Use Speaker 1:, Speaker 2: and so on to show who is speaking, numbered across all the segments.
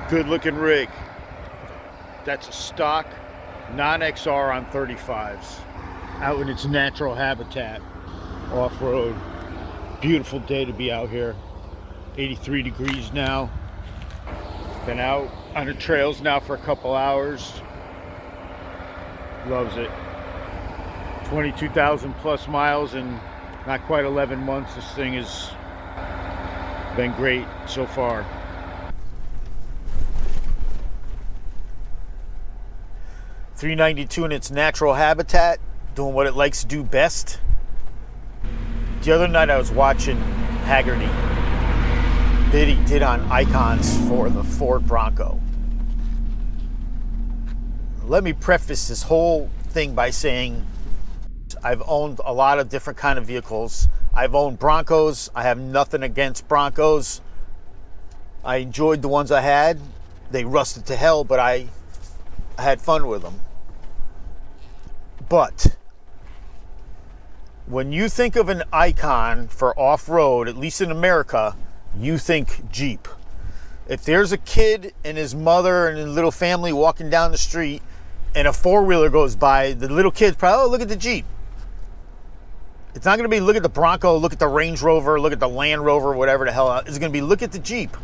Speaker 1: Good looking rig. That's a stock non-XR on 35s. Out in its natural habitat, off-road. Beautiful day to be out here. 83 degrees now. Been out on the trails now for a couple hours. Loves it. 22,000 plus miles in not quite 11 months. This thing has been great so far. .392 in its natural habitat, doing what it likes to do best. The other night I was watching Haggerty. Bid he did on icons for the Ford Bronco. Let me preface this whole thing by saying I've owned a lot of different kind of vehicles. I've owned Broncos. I have nothing against Broncos. I enjoyed the ones I had. They rusted to hell, but I had fun with them. But when you think of an icon for off-road, at least in America, you think Jeep. If there's a kid and his mother and his little family walking down the street and a four-wheeler goes by, the little kid's probably, oh, look at the Jeep. It's not going to be look at the Bronco, look at the Range Rover, look at the Land Rover, whatever the hell. It's going to be look at the Jeep.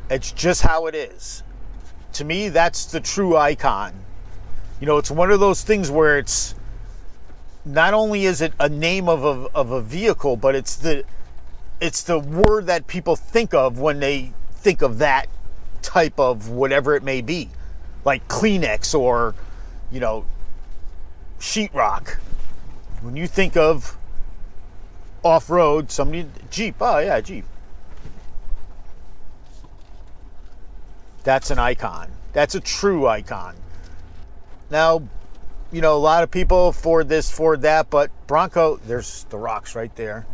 Speaker 1: It's just how it is. To me, that's the true icon. You know, it's one of those things where it's not only is it a name of a vehicle, but it's the word that people think of when they think of that type of whatever it may be, like Kleenex or, you know, sheetrock. When you think of off-road, somebody, Jeep, oh yeah, Jeep. That's an icon. That's a true icon. Now, you know, a lot of people Ford this, Ford that, but Bronco, there's the rocks right there.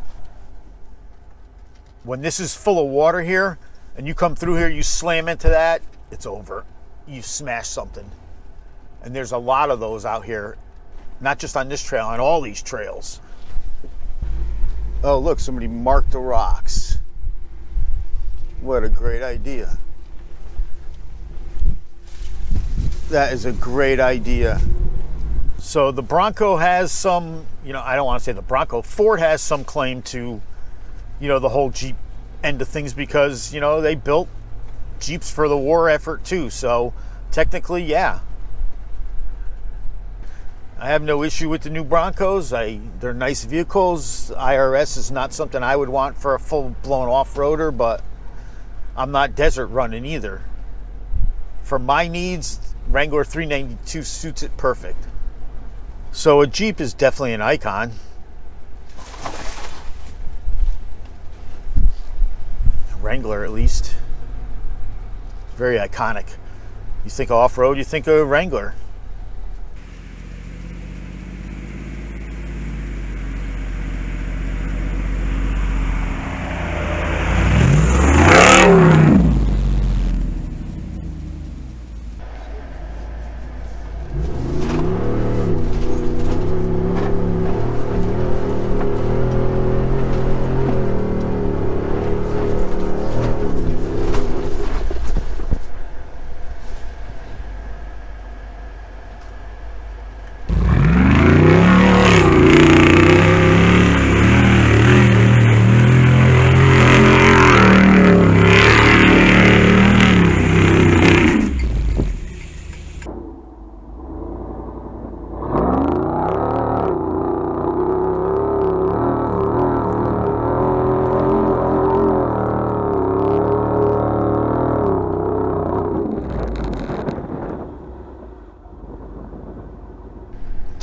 Speaker 1: When this is full of water here, and you come through here, you slam into that, it's over. You smash something. And there's a lot of those out here, not just on this trail, on all these trails. Oh, look, somebody marked the rocks. What a great idea. That is a great idea. So the Bronco has some, you know, I don't want to say the Bronco, Ford has some claim to, you know, the whole Jeep end of things because, you know, they built Jeeps for the war effort too. So technically, yeah. I have no issue with the new Broncos. They're nice vehicles. IRS is not something I would want for a full-blown off-roader, but I'm not desert running either. For my needs, Wrangler 392 suits it perfect. So a Jeep is definitely an icon. Wrangler, at least. Very iconic. You think of off-road, you think of Wrangler.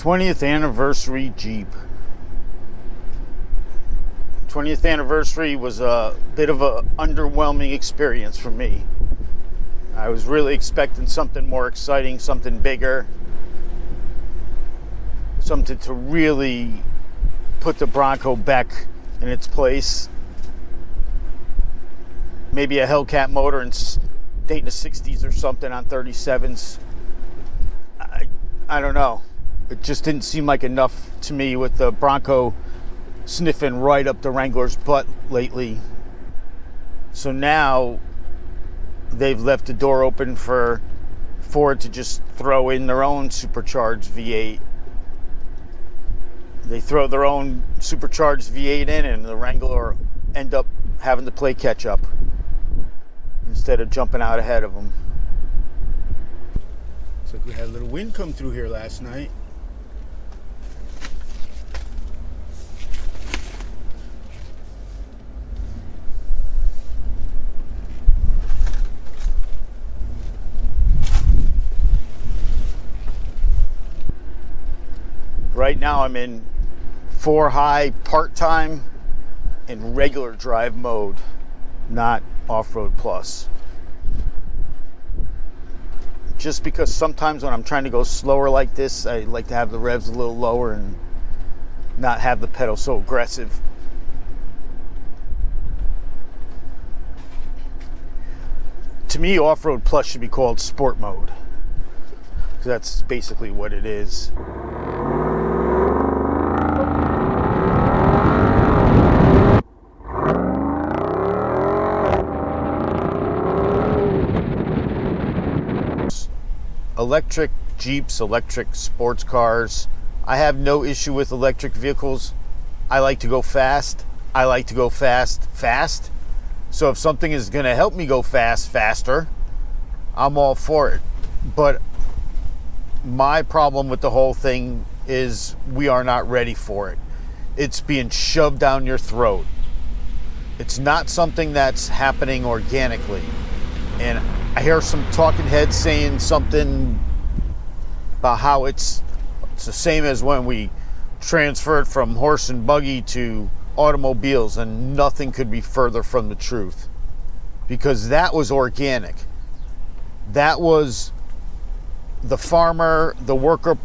Speaker 1: '20th anniversary Jeep. 20th anniversary was a bit of an underwhelming experience for me. I was really expecting something more exciting, something bigger, something to really put the Bronco back in its place. Maybe a Hellcat motor and dating the 60s or something on 37s. I don't know. It just didn't seem like enough to me with the Bronco sniffing right up the Wrangler's butt lately. So now they've left the door open for Ford to just throw in their own supercharged V8. They throw their own supercharged V8 in, and the Wrangler end up having to play catch up instead of jumping out ahead of them.
Speaker 2: Looks like we had a little wind come through here last night.
Speaker 1: Right now I'm in 4 high part-time and regular drive mode, not off-road plus. Just because sometimes when I'm trying to go slower like this, I like to have the revs a little lower and not have the pedal so aggressive. To me, off-road plus should be called sport mode, because that's basically what it is. Electric Jeeps, electric sports cars. I have no issue with electric vehicles. I like to go fast. I like to go fast. So if something is going to help me go faster, I'm all for it. But my problem with the whole thing is we are not ready for it. It's being shoved down your throat. It's not something that's happening organically. And I hear some talking heads saying something about how it's the same as when we transferred from horse and buggy to automobiles, and nothing could be further from the truth, because that was organic. That was the farmer, the worker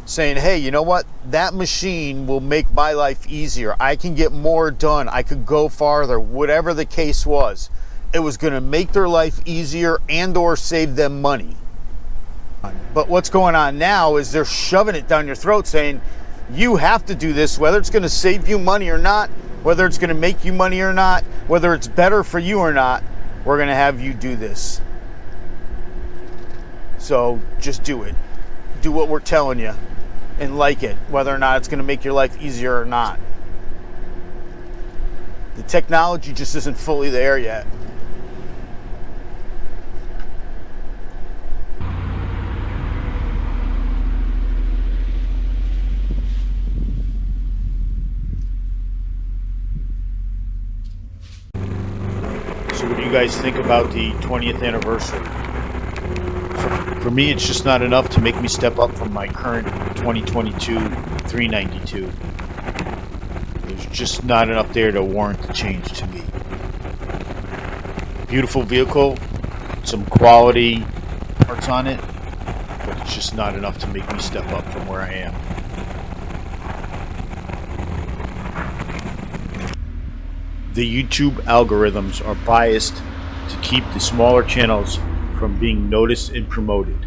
Speaker 1: saying, hey, you know what? That machine will make my life easier. I can get more done. I could go farther, whatever the case was. It was going to make their life easier and or save them money. But what's going on now is they're shoving it down your throat saying, you have to do this, whether it's going to save you money or not, whether it's going to make you money or not, whether it's better for you or not, we're going to have you do this. So just do it. Do what we're telling you and like it, whether or not it's going to make your life easier or not. The technology just isn't fully there yet. So what do you guys think about the 20th anniversary? For me, it's just not enough to make me step up from my current 2022 392. There's just not enough there to warrant the change to me. Beautiful vehicle, some quality parts on it, but it's just not enough to make me step up from where I am. The YouTube algorithms are biased to keep the smaller channels from being noticed and promoted.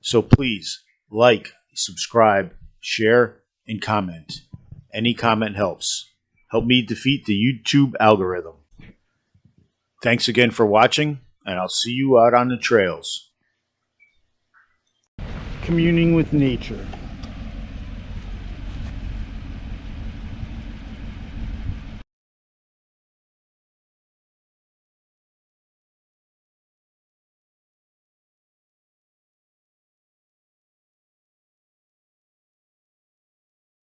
Speaker 1: So please like, subscribe, share, and comment. Any comment helps. Help me defeat the YouTube algorithm. Thanks again for watching, and I'll see you out on the trails.
Speaker 2: Communing with nature.